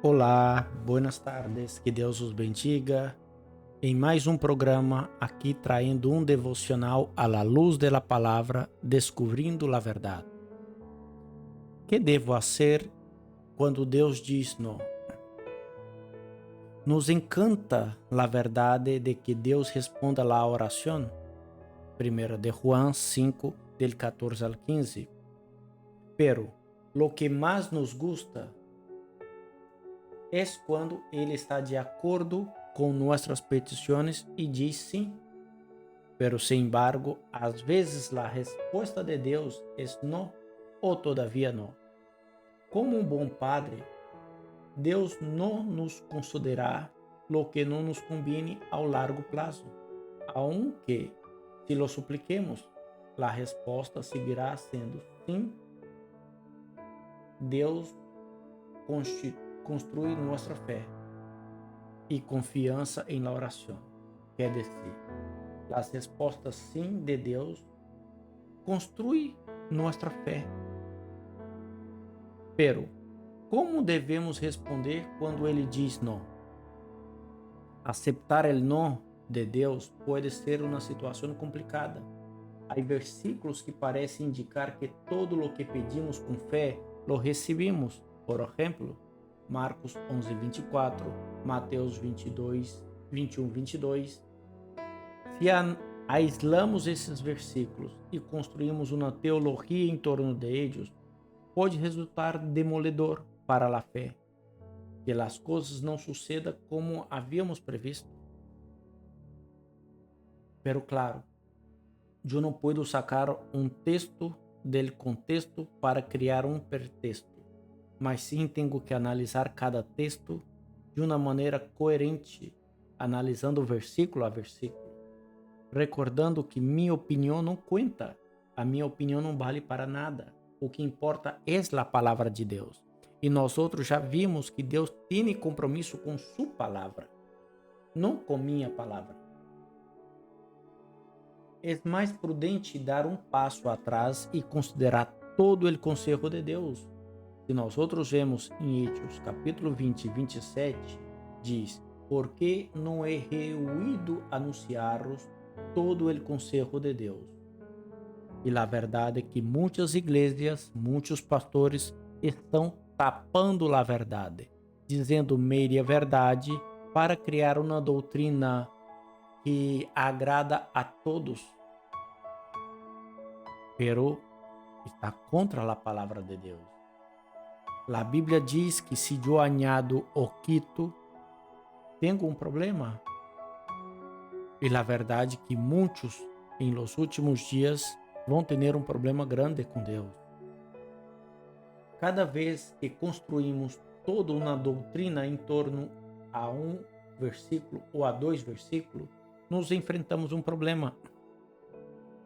Olá, buenas tardes, que Deus os bendiga. Em mais um programa aqui traindo um devocional à la luz da palavra, descobrindo a verdade. Que devo fazer quando Deus diz não? Nos encanta a verdade de que Deus responda à oração. 1 de Juan 5, del 14 al 15. Pero lo que mais nos gusta é quando Ele está de acordo com nossas petições e diz sim. Pero, sin embargo, às vezes a resposta de Deus é não ou todavia não. Como um bom padre, Deus não nos concederá lo que não nos conviene ao largo prazo, aunque, se lo supliquemos, a resposta seguirá sendo sim. Deus construi nossa fé e confiança em la oração. Quer dizer, as respostas sim de Deus construem nossa fé. Pero, como devemos responder quando Ele diz não? Aceitar o não de Deus pode ser uma situação complicada. Há versículos que parecem indicar que todo o que pedimos com fé lo recebemos. Por exemplo, Marcos 11:24, Mateus 21:22. Se aislamos esses versículos e construímos uma teologia em torno de eles, pode resultar demoledor para a fé, que as coisas não sucedam como havíamos previsto. Pero claro, eu não posso sacar um texto del contexto para criar um pretexto, mas sim tenho que analisar cada texto de uma maneira coerente, analisando versículo a versículo, recordando que minha opinião não conta, a minha opinião não vale para nada. O que importa é a palavra de Deus. E nós outros já vimos que Deus tem compromisso com sua palavra, não com minha palavra. É mais prudente dar um passo atrás e considerar todo o conselho de Deus. Se nós outros vemos em Hechos capítulo 20 e 27, diz: porque não é reunido anunciar-vos todo o conselho de Deus. E a verdade é que muitas igrejas, muitos pastores estão tapando a verdade, dizendo meia verdade para criar uma doutrina que agrada a todos, pero está contra a palavra de Deus. A Bíblia diz que se eu añado o quito, tenho um problema. E a verdade é que muitos, em los últimos dias, vão ter um problema grande com Deus. Cada vez que construímos toda uma doutrina em torno a um versículo ou a dois versículos, nos enfrentamos um problema.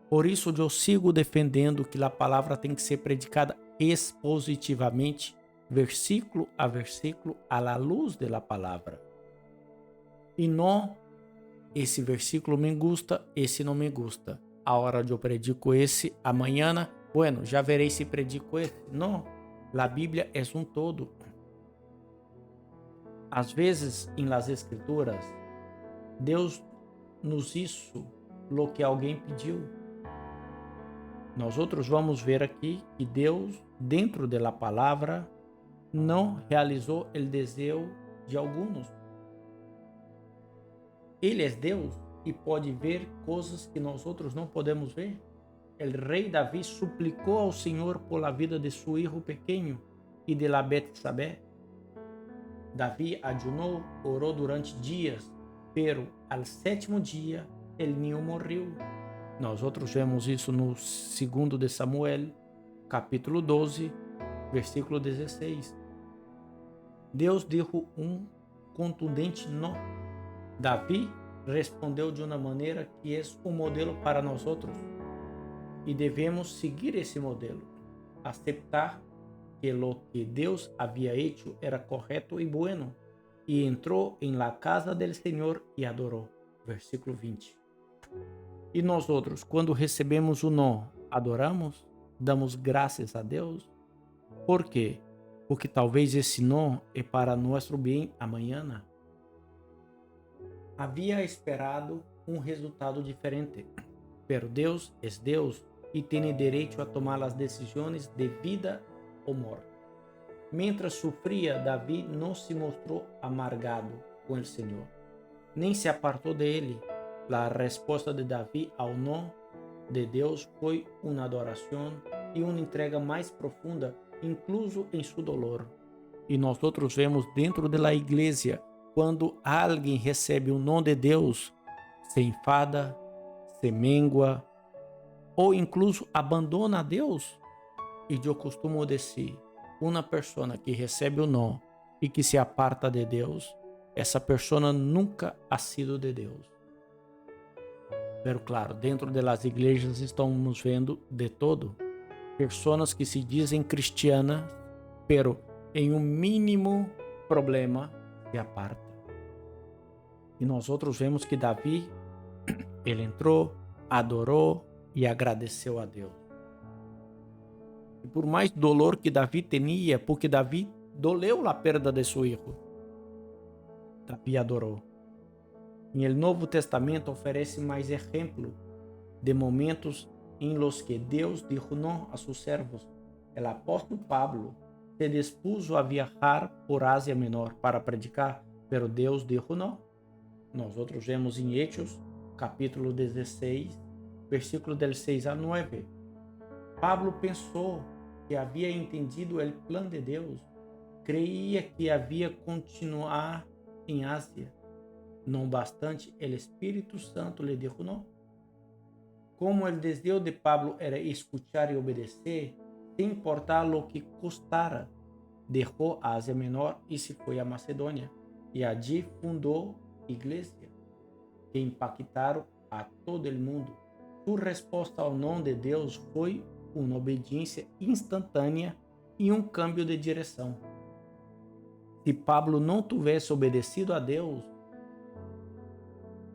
Por isso eu sigo defendendo que a palavra tem que ser predicada expositivamente, versículo a versículo, à la luz da palavra. E não, esse versículo me gusta, esse não me gusta. A hora de eu predico esse, amanhã, bueno, já verei se predico esse. Não, a Bíblia é um todo. Às vezes, em las escrituras, Deus nos hizo lo que alguém pediu. Nós outros vamos ver aqui que Deus, dentro da palavra, não realizou o desejo de alguns. Ele é Deus e pode ver coisas que nós outros não podemos ver. O rei Davi suplicou ao Senhor por la vida de seu filho pequeno e de la Betsabé. Davi ayunou, orou durante dias, pero al sétimo dia el niño morreu. Nós outros vemos isso no 2 de Samuel, capítulo 12, versículo 16. Deus deu um contundente não. Davi respondeu de uma maneira que é um modelo para nós outros. E devemos seguir esse modelo. Aceitar que lo que Deus havia hecho era correto e bueno. E entrou em la casa del Senhor e adorou. Versículo 20. E nós outros, quando recebemos o não, adoramos? Damos graças a Deus? Por quê? porque talvez esse não é para nosso bem amanhã. Havia esperado um resultado diferente, pero Deus é Deus e tem direito a tomar as decisões de vida ou morte. Mientras sofria, Davi não se mostrou amargado com o Senhor, nem se apartou dele. A resposta de Davi ao não de Deus foi uma adoração e uma entrega mais profunda, incluso em seu dolor. E nós outros vemos dentro da igreja, quando alguém recebe o não de Deus, se enfada, se mengua ou incluso abandona a Deus. E eu costumo dizer, uma pessoa que recebe o não e que se aparta de Deus, essa pessoa nunca ha sido de Deus. Pero claro, dentro das igrejas estamos vendo de todo. Pessoas que se dizem cristianas, pero em um mínimo problema se aparta. E nós outros vemos que Davi, ele entrou, adorou e agradeceu a Deus. E por mais dolor que Davi tinha, porque Davi doleu a perda de seu filho, Davi adorou. E o Novo Testamento oferece mais exemplo de momentos em los que Deus dijo não a seus servos. O apóstolo Pablo se dispuso a viajar por Ásia Menor para predicar, pero Deus dijo não. Nós outros vemos em Hechos, capítulo 16, versículo del 6 a 9. Pablo pensou que havia entendido o plano de Deus, creia que havia continuar em Ásia. Não bastante, o Espírito Santo lhe disse não. Como o desejo de Pablo era escuchar e obedecer, sem importar o que custara, deixou a Ásia Menor e se foi a Macedônia, e allí fundou igreja que impactaram a todo o mundo. Sua resposta ao não de Deus foi uma obediência instantânea e um cambio de direção. Se Pablo não tivesse obedecido a Deus,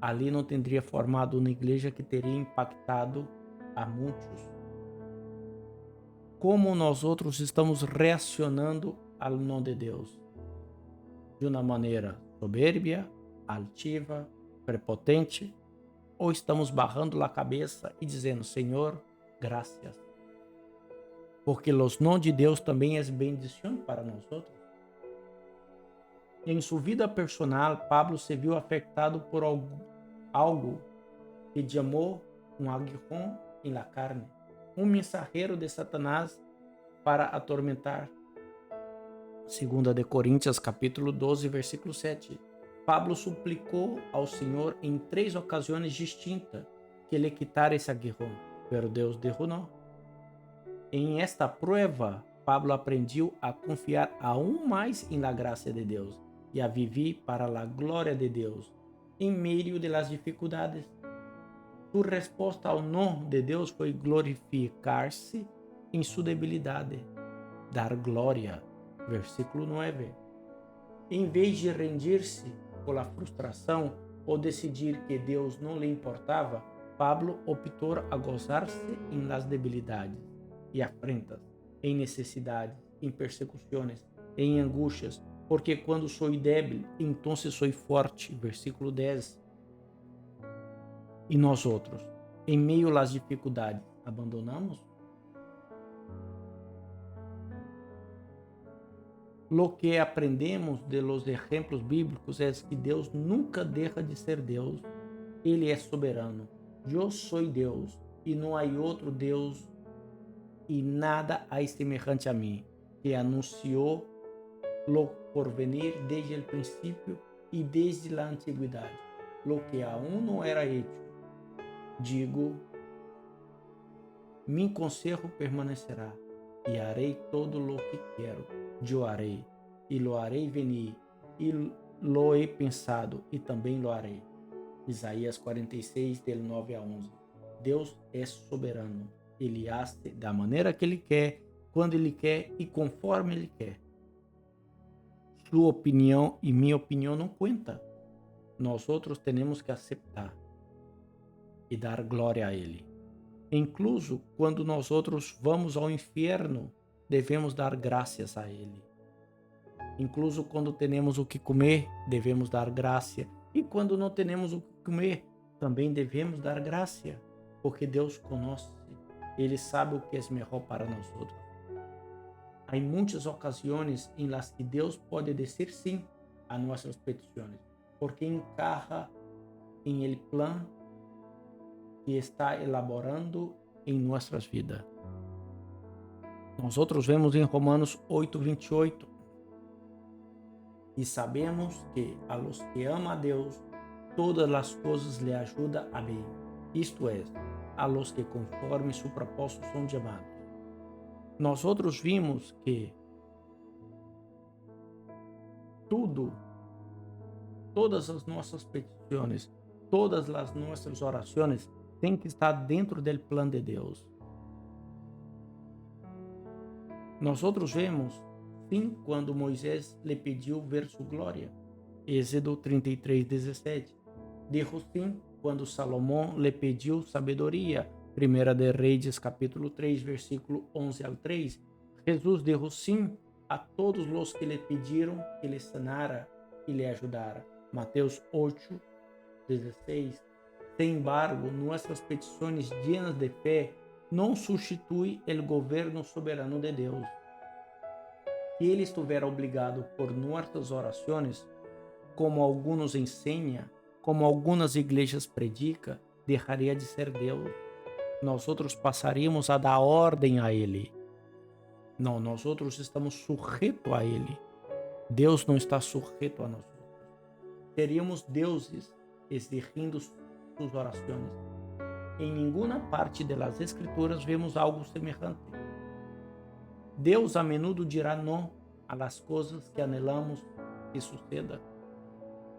ali não teria formado uma igreja que teria impactado a muitos. Como nós outros estamos reacionando ao não de Deus? De uma maneira soberbia, altiva, prepotente, ou estamos barrando a cabeça e dizendo, Senhor, graças. Porque os não de Deus também é bendição para nós outros. Em sua vida personal, Pablo se viu afetado por algo que chamou um aguijón em la carne, um mensageiro de Satanás para atormentar. 2 de Coríntios, capítulo 12, versículo 7. Pablo suplicou ao Senhor em 3 ocasiões distintas que lhe quitara esse aguijón, pero Deus dijo não. Em esta prueba, Pablo aprendeu a confiar aún mais em la graça de Deus e a viver para a glória de Deus em meio de las dificuldades. Sua resposta ao não de Deus foi glorificar-se em sua debilidade, dar glória. Versículo 9. Em vez de rendir-se por a frustração ou decidir que Deus não lhe importava, Pablo optou a gozar-se em las debilidades e afrentas, em necessidades, em persecuções, em angústias, porque quando sou débil, então sou forte. Versículo 10. E nós outros, em meio às dificuldades, abandonamos? Lo que aprendemos de los ejemplos bíblicos é que Deus nunca deixa de ser Deus. Ele é soberano. Eu sou Deus e não há outro Deus e nada há semelhante a mim, que anunciou lo porvenir desde o princípio e desde a antiguidade, lo que aún não era hecho. Digo, mi consejo permanecerá e harei todo lo que quero. Eu harei e lo harei venir e lo he pensado e também lo harei. Isaías 46, del 9 a 11. Deus é soberano. Ele hace da maneira que Ele quer, quando Ele quer e conforme Ele quer. Sua opinião e minha opinião não conta. Nós outros temos que aceitar e dar glória a Ele. Incluso quando nós outros vamos ao inferno, devemos dar graças a Ele. Incluso quando temos o que comer, devemos dar graça. E quando não temos o que comer, também devemos dar graça, porque Deus conhece, Ele sabe o que é melhor para nós outros. Há muitas ocasiões em las que Deus pode dizer sim a nossas petições, porque encaja em el plan que está elaborando em nossas vidas. Nós outros vemos em Romanos 8:28, e sabemos que a los que amam a Deus, todas as coisas lhe ajudam a bem, isto é, a los que conforme su propósito são chamados. Nós outros vimos que todas as nossas petições, todas as nossas orações têm que estar dentro do plano de Deus. Nós outros vemos, sim, quando Moisés lhe pediu ver sua glória. Êxodo 33:17. Dijo sim quando Salomão lhe pediu sabedoria. 1 de Reis, capítulo 3, versículo 11 ao 3. Jesus dijo sim a todos os que lhe pediram que lhe sanara e lhe ajudara. Mateus 8:16. Sin embargo, nossas petições llenas de fé não substituem o governo soberano de Deus. Se ele estiver obrigado por nossas orações, como alguns ensinam, como algumas igrejas predicam, deixaria de ser Deus. Nós outros passaríamos a dar ordem a Ele. Não, nós outros estamos sujeitos a Ele. Deus não está sujeito a nós. Seríamos deuses exigindo suas orações. Em nenhuma parte das Escrituras vemos algo semelhante. Deus a menudo dirá não a las coisas que anelamos que suceda.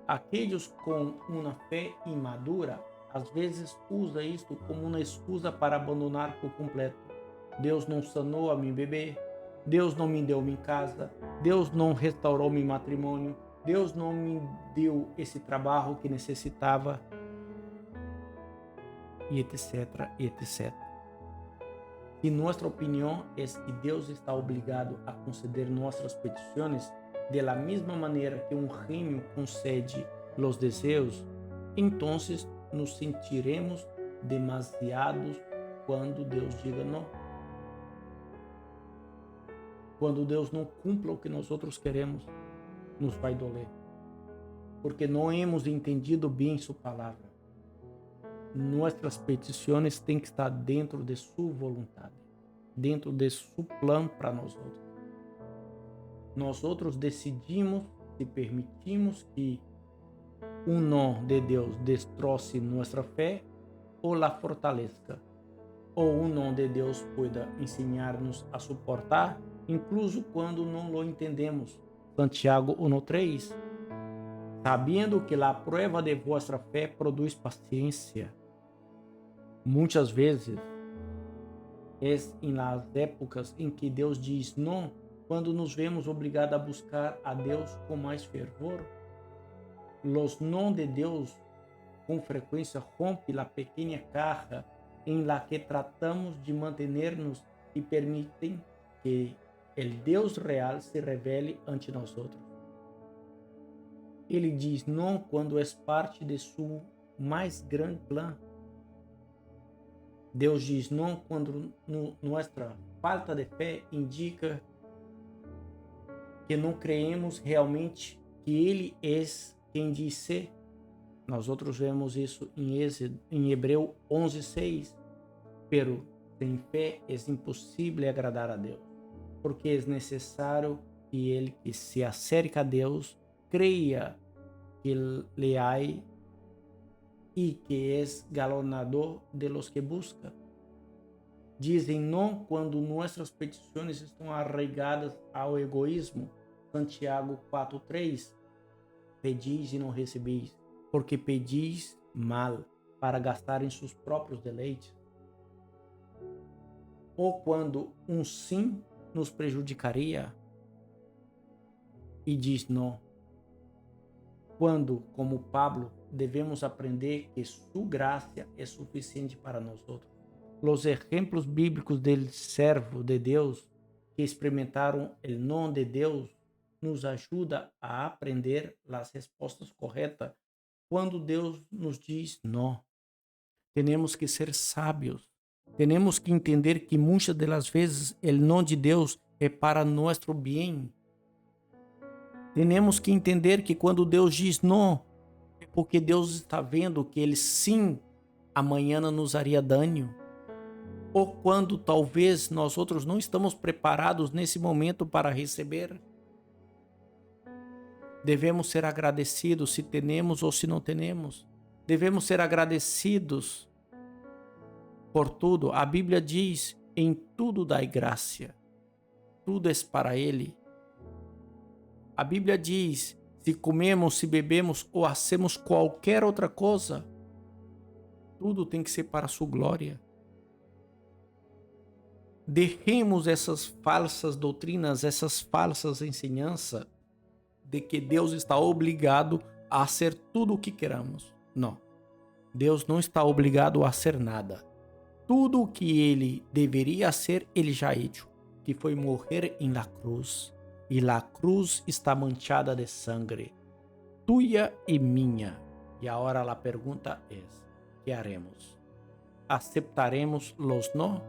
Aqueles com uma fé imadura, às vezes usa isto como uma excusa para abandonar por completo. Deus não sanou a meu bebê, Deus não me deu minha casa, Deus não restaurou meu matrimônio, Deus não me deu esse trabalho que necessitava, e etc, etc. Se nossa opinião é que Deus está obrigado a conceder nossas petições de la mesma maneira que um gênio concede os desejos, então nos sentiremos demasiados quando Deus diga não. Quando Deus não cumpra o que nós outros queremos, nos vai doler, porque não hemos entendido bem sua palavra. Nossas petições têm que estar dentro de sua vontade, dentro de seu plano para nós outros. Nós outros decidimos se permitimos que um não de Deus destroce nossa fé ou la fortaleça, ou um não de Deus pueda ensinar-nos a suportar, incluso quando não lo entendemos. Santiago 1:3. Sabendo que a prova de vossa fé produz paciência. Muitas vezes é em las épocas em que Deus diz não, quando nos vemos obrigados a buscar a Deus com mais fervor. Los não de Deus com frequência rompem a pequena caja em la que tratamos de manter-nos e permitem que o Deus real se revele ante nós outros. Ele diz não quando é parte de seu mais grande plano. Deus diz não quando nossa falta de fé indica que não creemos realmente que Ele é quem diz ser. Nós outros vemos isso em Hebreu 11:6. Pero sem fé é impossível agradar a Deus, porque é necessário que ele que se acerca a Deus creia que le hay e que é galardonador de los que busca. Dizem não quando nossas petições estão arraigadas ao egoísmo. Santiago 4:3. Pedis e não recebeis, porque pedis mal, para gastar em seus próprios deleites. Ou quando um sim nos prejudicaria e diz não. Quando, como Pablo, devemos aprender que sua graça é suficiente para nós outros. Os exemplos bíblicos del servo de Deus que experimentaram o não de Deus nos ajuda a aprender as respostas corretas quando Deus nos diz não. Temos que ser sábios. Temos que entender que muitas das vezes o não de Deus é para nosso bem. Temos que entender que quando Deus diz não, é porque Deus está vendo que Ele sim, amanhã nos haria dano. Ou quando talvez nós outros não estamos preparados nesse momento para receber. Devemos ser agradecidos se temos ou se não temos. Devemos ser agradecidos por tudo. A Bíblia diz, em tudo dai graça. Tudo é para Ele. A Bíblia diz, se comemos, se bebemos ou hacemos qualquer outra coisa, tudo tem que ser para a sua glória. Deixemos essas falsas doutrinas, essas falsas ensinanças de que Deus está obrigado a ser tudo o que queramos. Não. Deus não está obrigado a ser nada. Tudo o que Ele deveria ser, Ele já hecho, que foi morrer em la cruz. E la cruz está manchada de sangue, tuya e minha. E agora a pergunta é, que haremos? Aceptaremos los não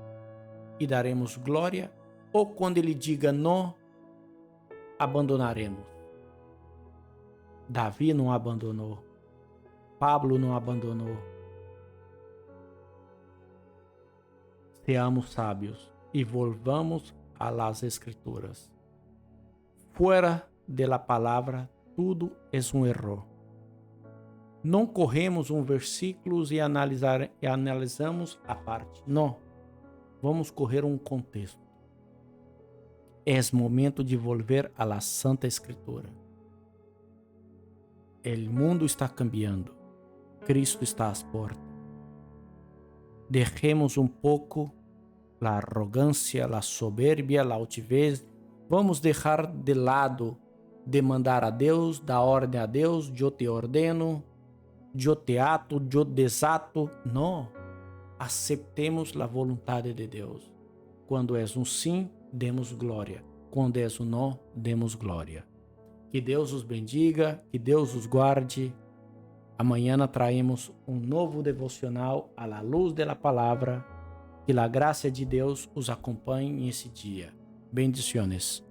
e daremos glória? Ou quando Ele diga não, abandonaremos? Davi não abandonou. Pablo não abandonou. Seamos sábios e volvamos a las escrituras. Fora de la palavra, tudo é um erro. Não corremos versículo e analisamos a parte. Não. Vamos correr contexto. É momento de volver a la Santa Escritura. O mundo está cambiando. Cristo está às portas. Dejemos pouco a arrogância, a soberbia, a altivez. Vamos deixar de lado demandar a Deus, dar ordem a Deus, eu te ordeno, eu te ato, eu desato. Não. Aceptemos a vontade de Deus. Quando é sim, demos glória. Quando é não, demos glória. Que Deus os bendiga, que Deus os guarde. Amanhã traemos novo devocional à la luz da palavra. Que a graça de Deus os acompanhe nesse dia. Bendiciones.